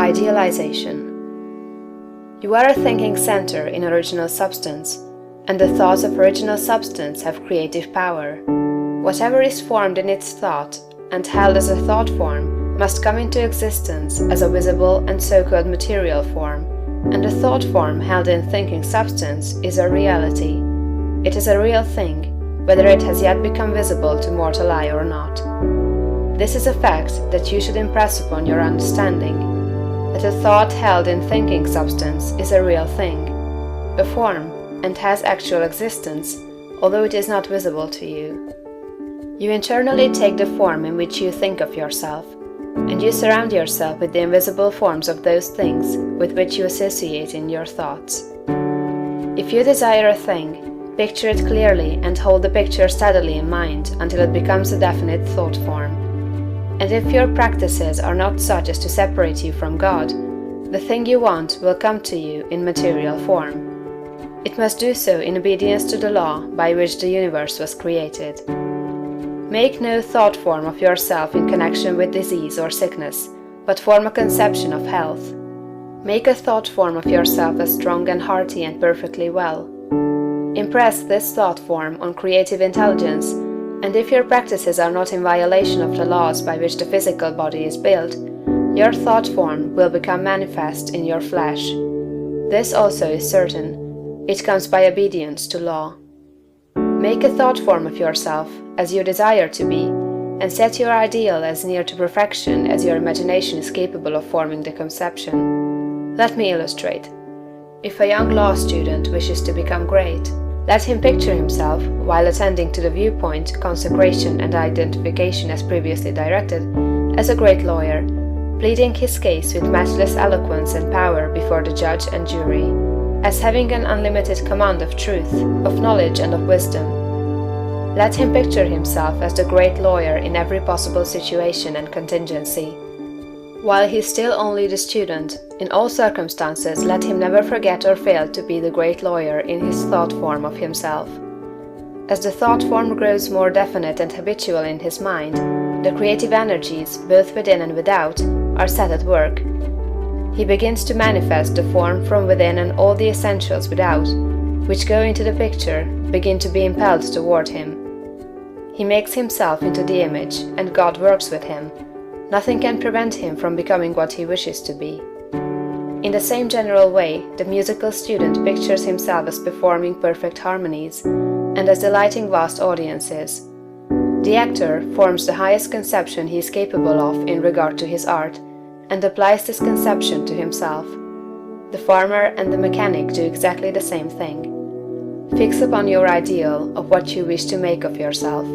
Idealization. You are a thinking center in original substance, and the thoughts of original substance have creative power. Whatever is formed in its thought and held as a thought form must come into existence as a visible and so-called material form, and the thought form held in thinking substance is a reality. It is a real thing, whether it has yet become visible to mortal eye or not. This is a fact that you should impress upon your understanding, that a thought held in thinking substance is a real thing, a form, and has actual existence, although it is not visible to you. You internally take the form in which you think of yourself, and you surround yourself with the invisible forms of those things with which you associate in your thoughts. If you desire a thing, picture it clearly and hold the picture steadily in mind until it becomes a definite thought form. And if your practices are not such as to separate you from God, the thing you want will come to you in material form. It must do so in obedience to the law by which the universe was created. Make no thought form of yourself in connection with disease or sickness, but form a conception of health. Make a thought form of yourself as strong and hearty and perfectly well. Impress this thought form on creative intelligence, and if your practices are not in violation of the laws by which the physical body is built, your thought form will become manifest in your flesh. This also is certain. It comes by obedience to law. Make a thought form of yourself as you desire to be, and set your ideal as near to perfection as your imagination is capable of forming the conception. Let me illustrate. If a young law student wishes to become great, let him picture himself, while attending to the viewpoint, consecration, and identification as previously directed, as a great lawyer, pleading his case with matchless eloquence and power before the judge and jury, as having an unlimited command of truth, of knowledge, and of wisdom. Let him picture himself as the great lawyer in every possible situation and contingency. While he is still only the student, in all circumstances let him never forget or fail to be the great lawyer in his thought form of himself. As the thought form grows more definite and habitual in his mind, the creative energies, both within and without, are set at work. He begins to manifest the form from within, and all the essentials without, which go into the picture, begin to be impelled toward him. He makes himself into the image, and God works with him. Nothing can prevent him from becoming what he wishes to be. In the same general way, the musical student pictures himself as performing perfect harmonies, and as delighting vast audiences. The actor forms the highest conception he is capable of in regard to his art, and applies this conception to himself. The farmer and the mechanic do exactly the same thing. Fix upon your ideal of what you wish to make of yourself.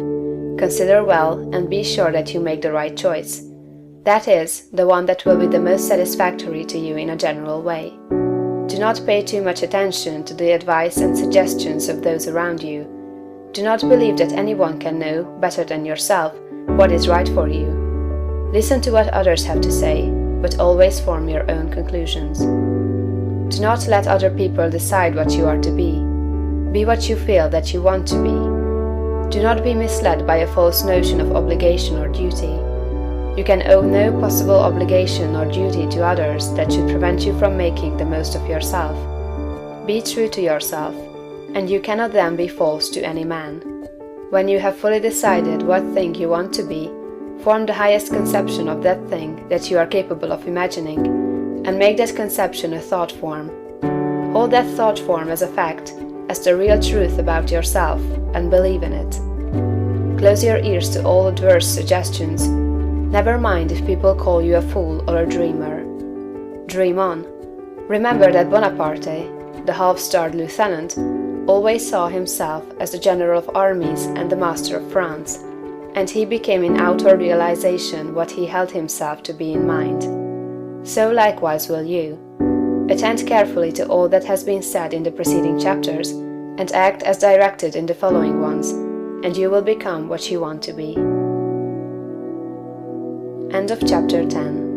Consider well and be sure that you make the right choice. That is, the one that will be the most satisfactory to you in a general way. Do not pay too much attention to the advice and suggestions of those around you. Do not believe that anyone can know, better than yourself, what is right for you. Listen to what others have to say, but always form your own conclusions. Do not let other people decide what you are to be. Be what you feel that you want to be. Do not be misled by a false notion of obligation or duty. You can owe no possible obligation or duty to others that should prevent you from making the most of yourself. Be true to yourself, and you cannot then be false to any man. When you have fully decided what thing you want to be, form the highest conception of that thing that you are capable of imagining, and make that conception a thought form. Hold that thought form as a fact, as the real truth about yourself, and believe in it. Close your ears to all adverse suggestions. Never mind if people call you a fool or a dreamer. Dream on. Remember that Bonaparte, the half-starved lieutenant, always saw himself as the general of armies and the master of France, and he became in outer realization what he held himself to be in mind. So likewise will you. Attend carefully to all that has been said in the preceding chapters, and act as directed in the following ones, and you will become what you want to be. End of chapter 10.